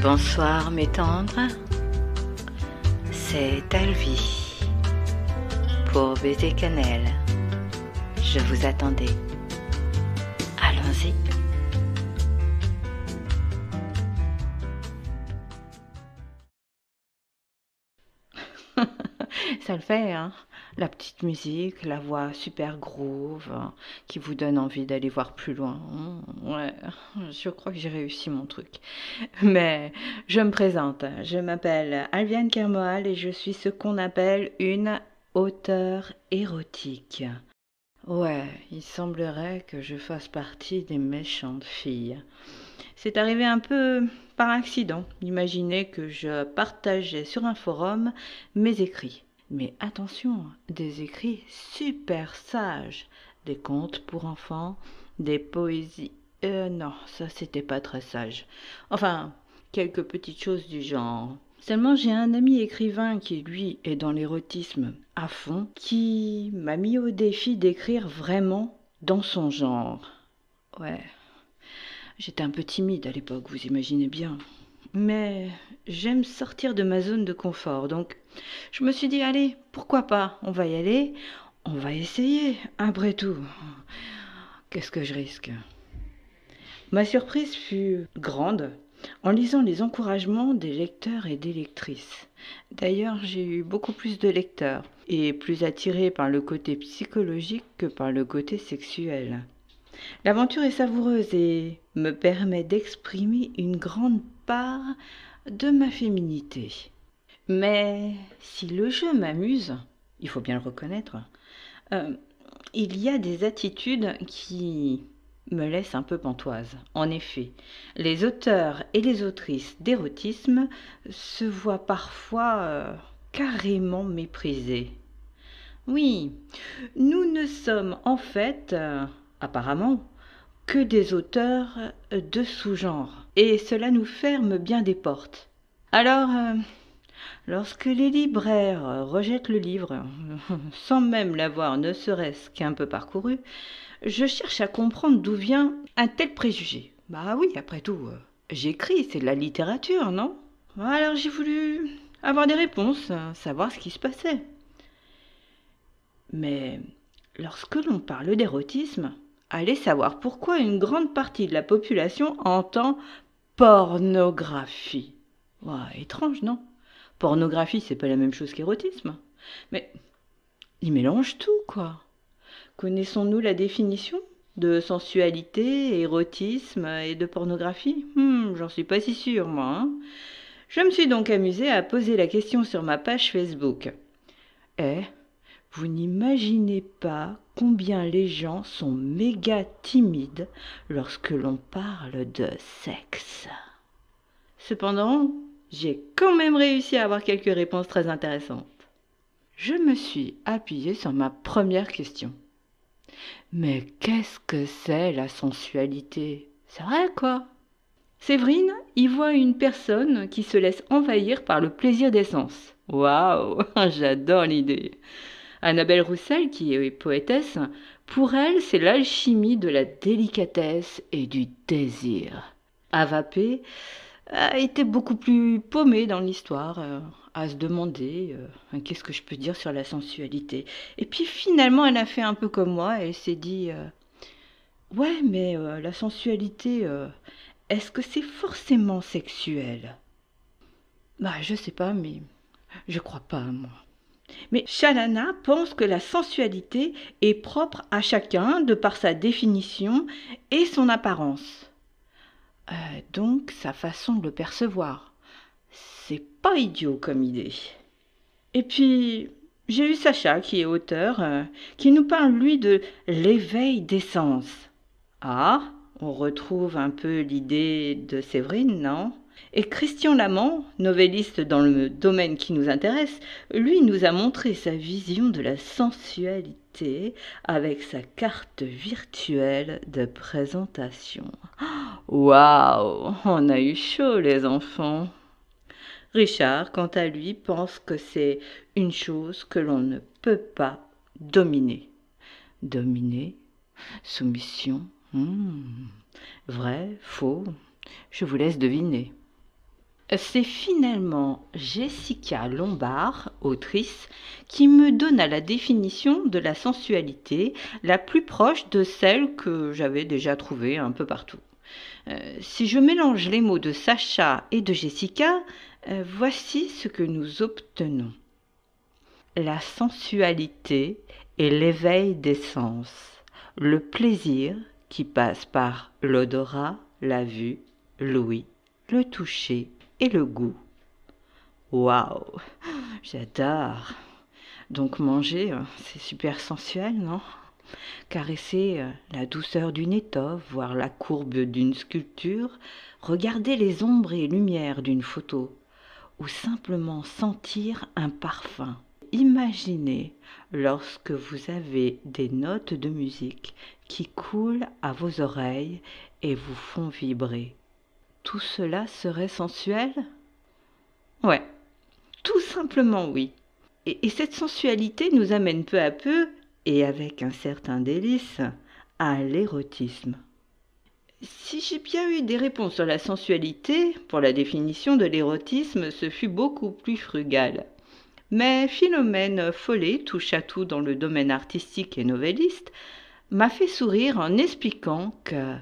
Bonsoir mes tendres, c'est Alvi pour Baiser Cannelle. Je vous attendais. Allons-y. Ça le fait, hein? La petite musique, la voix super groove qui vous donne envie d'aller voir plus loin. Ouais, je crois que j'ai réussi mon truc. Mais je me présente, je m'appelle Alviane Kermoal et je suis ce qu'on appelle une auteure érotique. Ouais, il semblerait que je fasse partie des méchantes filles. C'est arrivé un peu par accident. Imaginez que je partageais sur un forum mes écrits. Mais attention, des écrits super sages, des contes pour enfants, des poésies. Non, ça c'était pas très sage. Enfin, quelques petites choses du genre. Seulement j'ai un ami écrivain qui, lui, est dans l'érotisme à fond, qui m'a mis au défi d'écrire vraiment dans son genre. Ouais, j'étais un peu timide à l'époque, vous imaginez bien. Mais j'aime sortir de ma zone de confort, donc je me suis dit, allez, pourquoi pas, on va y aller, on va essayer, après tout. Qu'est-ce que je risque? Ma surprise fut grande en lisant les encouragements des lecteurs et des lectrices. D'ailleurs, j'ai eu beaucoup plus de lecteurs et plus attirés par le côté psychologique que par le côté sexuel. L'aventure est savoureuse et me permet d'exprimer une grande part de ma féminité. Mais si le jeu m'amuse, il faut bien le reconnaître, euh, il y a des attitudes qui me laissent un peu pantoise. En effet, les auteurs et les autrices d'érotisme se voient parfois carrément méprisés. Oui, nous ne sommes en fait, apparemment, que des auteurs de sous-genre, et cela nous ferme bien des portes. Alors, lorsque les libraires rejettent le livre, sans même l'avoir ne serait-ce qu'un peu parcouru, je cherche à comprendre d'où vient un tel préjugé. Bah oui, après tout, j'écris, c'est de la littérature, non? Alors j'ai voulu avoir des réponses, savoir ce qui se passait. Mais lorsque l'on parle d'érotisme, allez savoir pourquoi une grande partie de la population entend pornographie. Ouais, étrange, non? Pornographie, c'est pas la même chose qu'érotisme. Mais ils mélangent tout, quoi. Connaissons-nous la définition de sensualité, érotisme et de pornographie? J'en suis pas si sûre, moi. Hein. Je me suis donc amusée à poser la question sur ma page Facebook. Eh, vous n'imaginez pas combien les gens sont méga timides lorsque l'on parle de sexe. Cependant, j'ai quand même réussi à avoir quelques réponses très intéressantes. Je me suis appuyée sur ma première question. Mais qu'est-ce que c'est la sensualité? C'est vrai quoi? Séverine y voit une personne qui se laisse envahir par le plaisir des sens. Waouh, j'adore l'idée. Annabelle Roussel, qui est poétesse, pour elle, c'est l'alchimie de la délicatesse et du désir. Ava P a été beaucoup plus paumée dans l'histoire, à se demander qu'est-ce que je peux dire sur la sensualité. Et puis finalement, elle a fait un peu comme moi, elle s'est dit ouais, mais la sensualité, est-ce que c'est forcément sexuel? Bah, je sais pas, mais je crois pas, moi. Mais Shalana pense que la sensualité est propre à chacun de par sa définition et son apparence. Donc sa façon de le percevoir. C'est pas idiot comme idée. Et puis, j'ai eu Sacha, qui est auteur, qui nous parle, lui, de l'éveil des sens. Ah, on retrouve un peu l'idée de Séverine, non? Et Christian Lament, novelliste dans le domaine qui nous intéresse, lui nous a montré sa vision de la sensualité avec sa carte virtuelle de présentation. Waouh, on a eu chaud les enfants. Richard, quant à lui, pense que c'est une chose que l'on ne peut pas dominer. Dominer? Soumission? Vrai? Faux? Je vous laisse deviner. C'est finalement Jessica Lombard, autrice, qui me donna la définition de la sensualité la plus proche de celle que j'avais déjà trouvée un peu partout. Si je mélange les mots de Sacha et de Jessica, voici ce que nous obtenons. La sensualité est l'éveil des sens, le plaisir qui passe par l'odorat, la vue, l'ouïe, le toucher et le goût. Waouh, j'adore. Donc manger, c'est super sensuel, non? Caresser la douceur d'une étoffe, voir la courbe d'une sculpture, regarder les ombres et lumières d'une photo, ou simplement sentir un parfum. Imaginez lorsque vous avez des notes de musique qui coulent à vos oreilles et vous font vibrer. Tout cela serait sensuel? Ouais, tout simplement oui. Et cette sensualité nous amène peu à peu, et avec un certain délice, à l'érotisme. Si j'ai bien eu des réponses sur la sensualité, pour la définition de l'érotisme, ce fut beaucoup plus frugal. Mais Philomène Follet, touche à tout dans le domaine artistique et novelliste, m'a fait sourire en expliquant que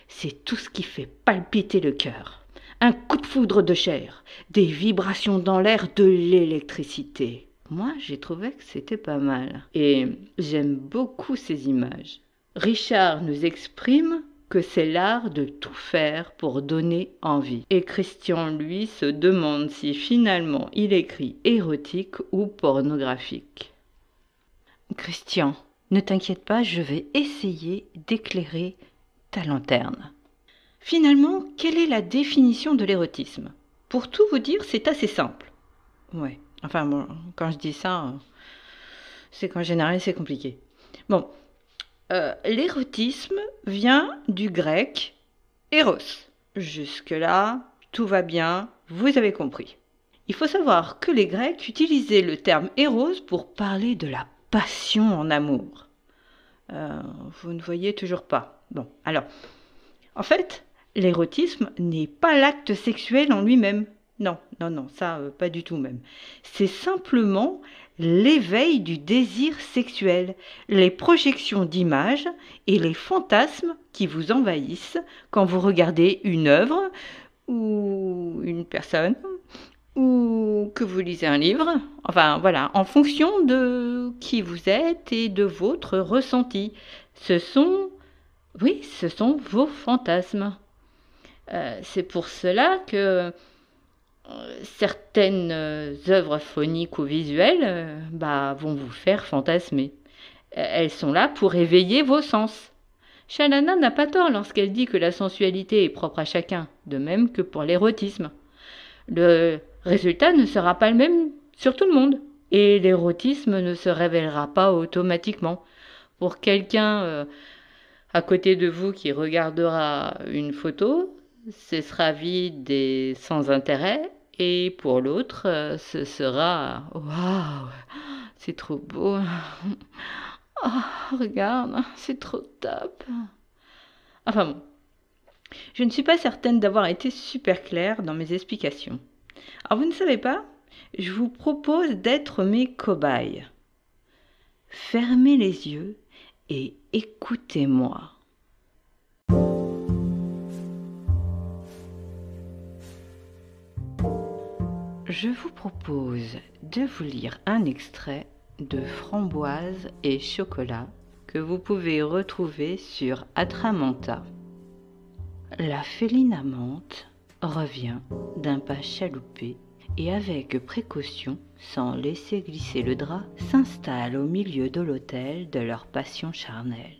c'est tout ce qui fait palpiter le cœur. Un coup de foudre de chair, des vibrations dans l'air, de l'électricité. Moi, j'ai trouvé que c'était pas mal. Et j'aime beaucoup ces images. Richard nous exprime que c'est l'art de tout faire pour donner envie. Et Christian, lui, se demande si finalement il écrit érotique ou pornographique. Christian, ne t'inquiète pas, je vais essayer d'éclairer ta lanterne. Finalement, quelle est la définition de l'érotisme? Pour tout vous dire, c'est assez simple. Ouais, enfin bon, quand je dis ça, c'est qu'en général, c'est compliqué. Bon, l'érotisme vient du grec Eros. Jusque-là, tout va bien, vous avez compris. Il faut savoir que les Grecs utilisaient le terme Eros pour parler de la passion en amour. Vous ne voyez toujours pas. Bon, alors, en fait, l'érotisme n'est pas l'acte sexuel en lui-même. Non, non, non, ça, pas du tout même. C'est simplement l'éveil du désir sexuel, les projections d'images et les fantasmes qui vous envahissent quand vous regardez une œuvre ou une personne ou que vous lisez un livre. Enfin, voilà, en fonction de qui vous êtes et de votre ressenti. Ce sont vos fantasmes. C'est pour cela que certaines œuvres phoniques ou visuelles vont vous faire fantasmer. Elles sont là pour éveiller vos sens. Shalana n'a pas tort lorsqu'elle dit que la sensualité est propre à chacun, de même que pour l'érotisme. Le résultat ne sera pas le même sur tout le monde, et l'érotisme ne se révélera pas automatiquement. Pour quelqu'un à côté de vous qui regardera une photo, ce sera vide et sans intérêt, et pour l'autre, ce sera waouh, c'est trop beau. Oh, regarde, c'est trop top. Enfin bon, je ne suis pas certaine d'avoir été super claire dans mes explications. Alors vous ne savez pas, je vous propose d'être mes cobayes. Fermez les yeux et écoutez-moi. Je vous propose de vous lire un extrait de Framboise et chocolat que vous pouvez retrouver sur Atramonta. La féline amante revient d'un pas chaloupé et avec précaution, sans laisser glisser le drap, s'installe au milieu de l'autel de leur passion charnelle.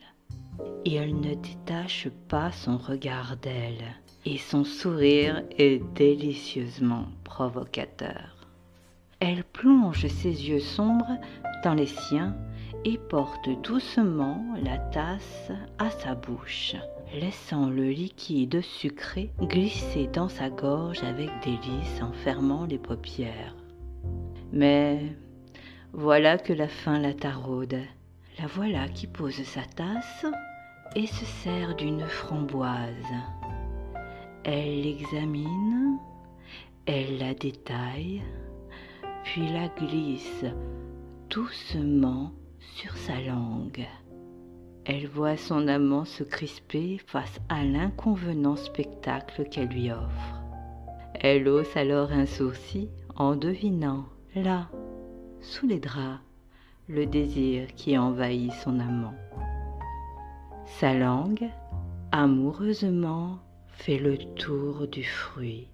Et elle ne détache pas son regard d'elle, et son sourire est délicieusement provocateur. Elle plonge ses yeux sombres dans les siens et porte doucement la tasse à sa bouche, laissant le liquide sucré glisser dans sa gorge avec délice en fermant les paupières. Mais voilà que la faim la taraude. La voilà qui pose sa tasse et se sert d'une framboise. Elle l'examine, Elle la détaille, puis la glisse doucement sur sa langue. Elle voit son amant se crisper face à l'inconvenant spectacle qu'elle lui offre. Elle hausse alors un sourcil en devinant, là, sous les draps, le désir qui envahit son amant. Sa langue, amoureusement, fait le tour du fruit.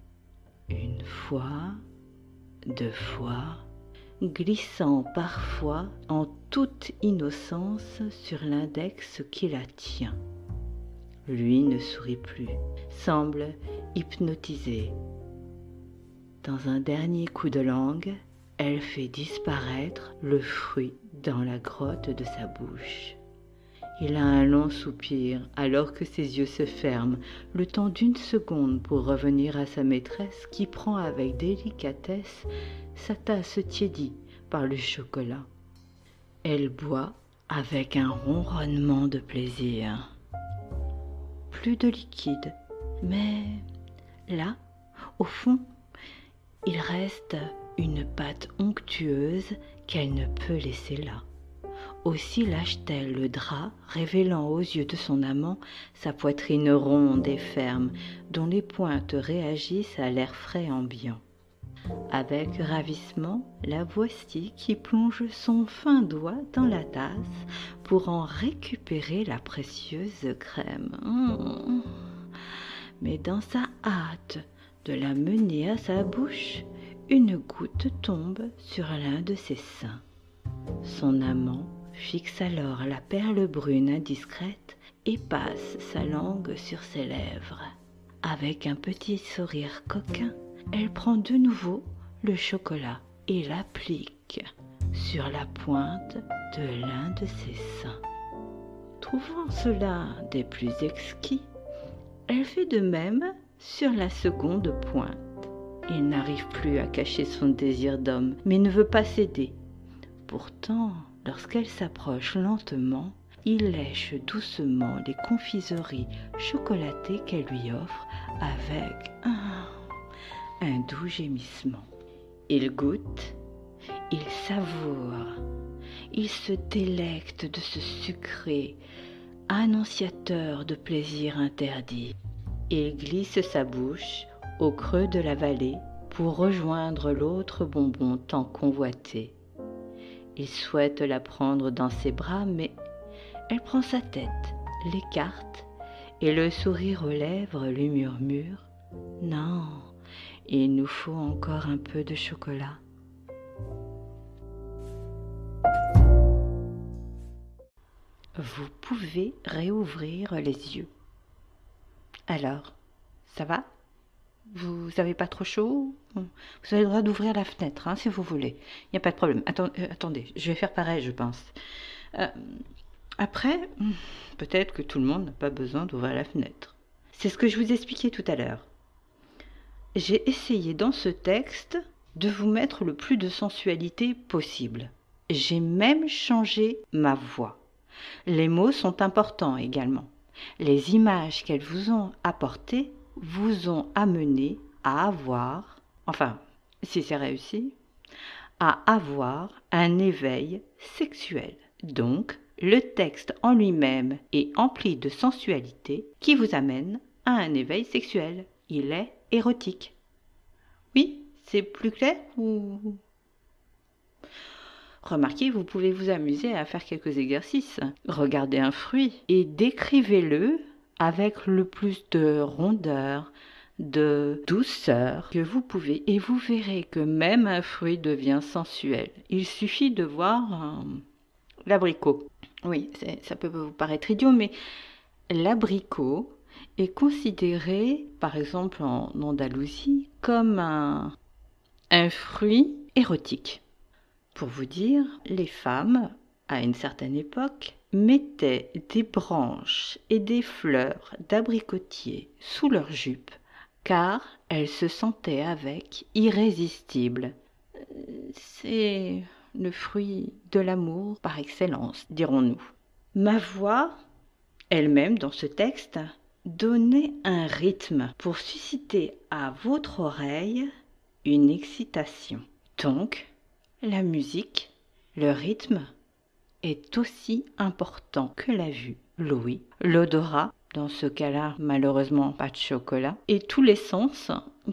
Une fois, 2 fois, glissant parfois en toute innocence sur l'index qui la tient. Lui ne sourit plus, semble hypnotisé. Dans un dernier coup de langue, elle fait disparaître le fruit dans la grotte de sa bouche. Il a un long soupir alors que ses yeux se ferment, le temps d'1 seconde pour revenir à sa maîtresse qui prend avec délicatesse sa tasse tiédie par le chocolat. Elle boit avec un ronronnement de plaisir. Plus de liquide, mais là, au fond, il reste une pâte onctueuse qu'elle ne peut laisser là. Aussi lâche-t-elle le drap, révélant aux yeux de son amant sa poitrine ronde et ferme, dont les pointes réagissent à l'air frais ambiant. Avec ravissement, la voici qui plonge son fin doigt dans la tasse pour en récupérer la précieuse crème. Mais dans sa hâte de la mener à sa bouche, une goutte tombe sur l'un de ses seins. Son amant fixe alors la perle brune indiscrète et passe sa langue sur ses lèvres. Avec un petit sourire coquin, elle prend de nouveau le chocolat et l'applique sur la pointe de l'un de ses seins. Trouvant cela des plus exquis, elle fait de même sur la seconde pointe. Il n'arrive plus à cacher son désir d'homme, mais ne veut pas céder. Pourtant, lorsqu'elle s'approche lentement, il lèche doucement les confiseries chocolatées qu'elle lui offre avec un doux gémissement. Il goûte, il savoure, il se délecte de ce sucré, annonciateur de plaisir interdit. Il glisse sa bouche au creux de la vallée pour rejoindre l'autre bonbon tant convoité. Il souhaite la prendre dans ses bras, mais elle prend sa tête, l'écarte, et le sourire aux lèvres lui murmure « Non, il nous faut encore un peu de chocolat. » Vous pouvez réouvrir les yeux. Alors, ça va ? Vous n'avez pas trop chaud ? Vous avez le droit d'ouvrir la fenêtre, si vous voulez. Il n'y a pas de problème. Attendez, je vais faire pareil, je pense. Après, peut-être que tout le monde n'a pas besoin d'ouvrir la fenêtre. C'est ce que je vous expliquais tout à l'heure. J'ai essayé dans ce texte de vous mettre le plus de sensualité possible. J'ai même changé ma voix. Les mots sont importants également. Les images qu'elles vous ont apportées vous ont amené à avoir, enfin, si c'est réussi, à avoir un éveil sexuel. Donc, le texte en lui-même est empli de sensualité qui vous amène à un éveil sexuel. Il est érotique. Oui, c'est plus clair ou... Remarquez, vous pouvez vous amuser à faire quelques exercices. Regardez un fruit et décrivez-le avec le plus de rondeur, de douceur que vous pouvez. Et vous verrez que même un fruit devient sensuel. Il suffit de voir l'abricot. Oui, ça peut vous paraître idiot, mais l'abricot est considéré, par exemple en Andalousie, comme un fruit érotique. Pour vous dire, les femmes, à une certaine époque, mettaient des branches et des fleurs d'abricotier sous leurs jupes, car elles se sentaient avec irrésistibles. C'est le fruit de l'amour par excellence, dirons-nous. Ma voix, elle-même dans ce texte, donnait un rythme pour susciter à votre oreille une excitation. Donc, la musique, le rythme est aussi important que la vue, l'ouïe, l'odorat, dans ce cas-là, malheureusement pas de chocolat, et tous les sens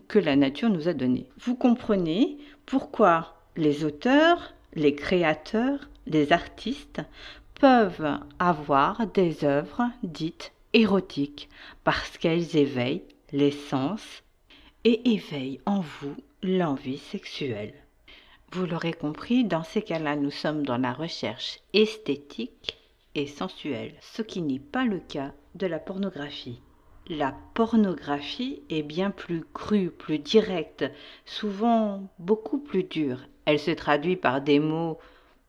que la nature nous a donnés. Vous comprenez pourquoi les auteurs, les créateurs, les artistes peuvent avoir des œuvres dites érotiques, parce qu'elles éveillent les sens et éveillent en vous l'envie sexuelle. Vous l'aurez compris, dans ces cas-là, nous sommes dans la recherche esthétique et sensuelle, ce qui n'est pas le cas de la pornographie. La pornographie est bien plus crue, plus directe, souvent beaucoup plus dure. Elle se traduit par des mots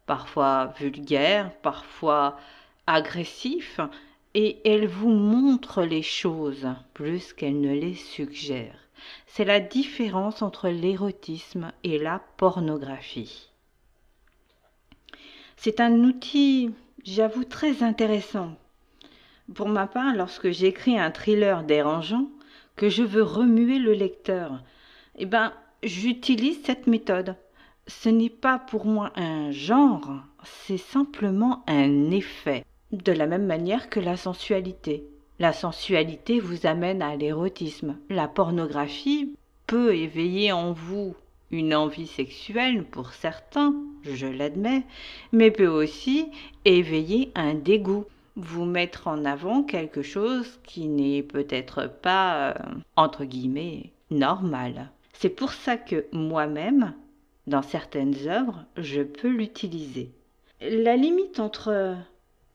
parfois vulgaires, parfois agressifs, et elle vous montre les choses plus qu'elle ne les suggère. C'est la différence entre l'érotisme et la pornographie. C'est un outil, j'avoue, très intéressant. Pour ma part, lorsque j'écris un thriller dérangeant, que je veux remuer le lecteur, j'utilise cette méthode. Ce n'est pas pour moi un genre, c'est simplement un effet. De la même manière que la sensualité. La sensualité vous amène à l'érotisme. La pornographie peut éveiller en vous une envie sexuelle pour certains, je l'admets, mais peut aussi éveiller un dégoût, vous mettre en avant quelque chose qui n'est peut-être pas, entre guillemets, normal. C'est pour ça que moi-même, dans certaines œuvres, je peux l'utiliser. La limite entre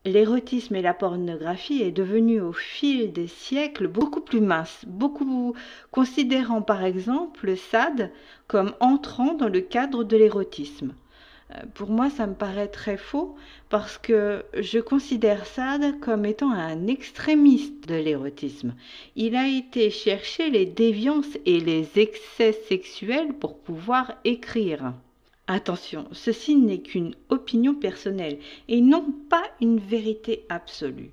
l'érotisme et la pornographie est devenue au fil des siècles beaucoup plus mince, beaucoup considérant par exemple Sade comme entrant dans le cadre de l'érotisme. Pour moi, ça me paraît très faux parce que je considère Sade comme étant un extrémiste de l'érotisme. Il a été chercher les déviances et les excès sexuels pour pouvoir écrire. Attention, ceci n'est qu'une opinion personnelle et non pas une vérité absolue.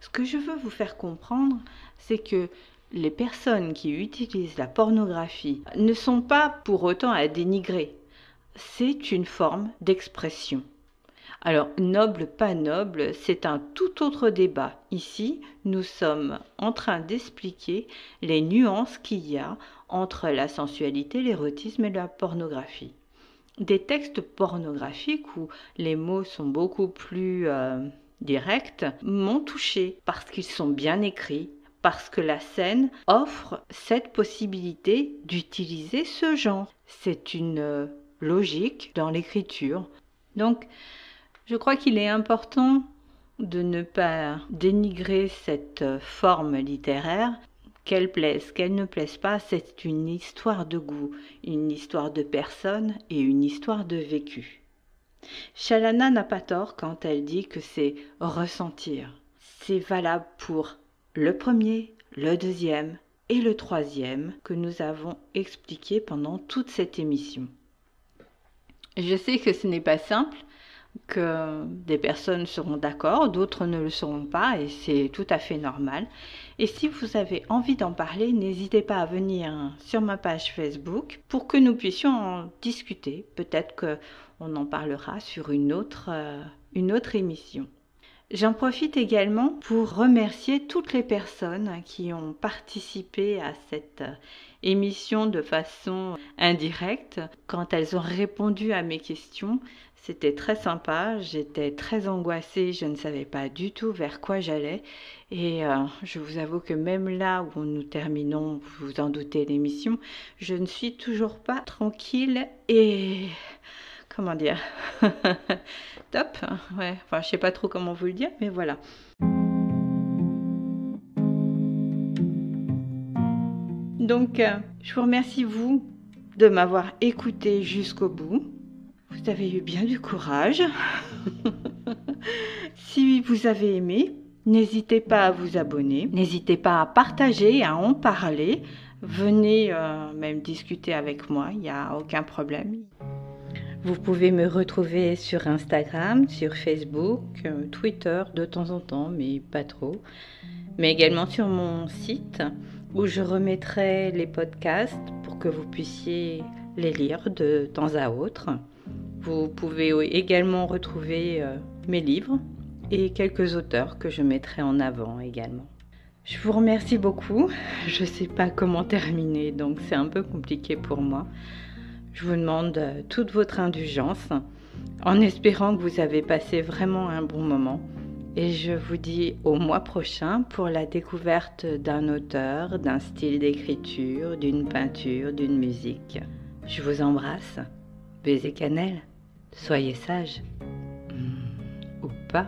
Ce que je veux vous faire comprendre, c'est que les personnes qui utilisent la pornographie ne sont pas pour autant à dénigrer. C'est une forme d'expression. Alors, noble, pas noble, c'est un tout autre débat. Ici, nous sommes en train d'expliquer les nuances qu'il y a entre la sensualité, l'érotisme et la pornographie. Des textes pornographiques où les mots sont beaucoup plus directs m'ont touchée parce qu'ils sont bien écrits, parce que la scène offre cette possibilité d'utiliser ce genre. C'est une logique dans l'écriture. Donc, je crois qu'il est important de ne pas dénigrer cette forme littéraire. Qu'elle plaise, qu'elle ne plaise pas, c'est une histoire de goût, une histoire de personne et une histoire de vécu. Chalana n'a pas tort quand elle dit que c'est ressentir. C'est valable pour le premier, le deuxième et le troisième que nous avons expliqué pendant toute cette émission. Je sais que ce n'est pas simple, que des personnes seront d'accord, d'autres ne le seront pas et c'est tout à fait normal. Et si vous avez envie d'en parler, n'hésitez pas à venir sur ma page Facebook pour que nous puissions en discuter. Peut-être qu'on en parlera sur une autre émission. J'en profite également pour remercier toutes les personnes qui ont participé à cette émission de façon indirecte. Quand elles ont répondu à mes questions, c'était très sympa, j'étais très angoissée, je ne savais pas du tout vers quoi j'allais. Et je vous avoue que même là où nous terminons, vous vous en doutez, l'émission, je ne suis toujours pas tranquille et... comment dire top, ouais, enfin je sais pas trop comment vous le dire, mais voilà. Donc, je vous remercie vous de m'avoir écouté jusqu'au bout. Vous avez eu bien du courage. Si vous avez aimé, n'hésitez pas à vous abonner, n'hésitez pas à partager, à en parler. Venez même discuter avec moi, il n'y a aucun problème. Vous pouvez me retrouver sur Instagram, sur Facebook, Twitter de temps en temps, mais pas trop. Mais également sur mon site où je remettrai les podcasts pour que vous puissiez les lire de temps à autre. Vous pouvez également retrouver mes livres et quelques auteurs que je mettrai en avant également. Je vous remercie beaucoup. Je ne sais pas comment terminer, donc c'est un peu compliqué pour moi. Je vous demande toute votre indulgence en espérant que vous avez passé vraiment un bon moment. Et je vous dis au mois prochain pour la découverte d'un auteur, d'un style d'écriture, d'une peinture, d'une musique. Je vous embrasse. Baiser cannelle. Soyez sages. Ou pas.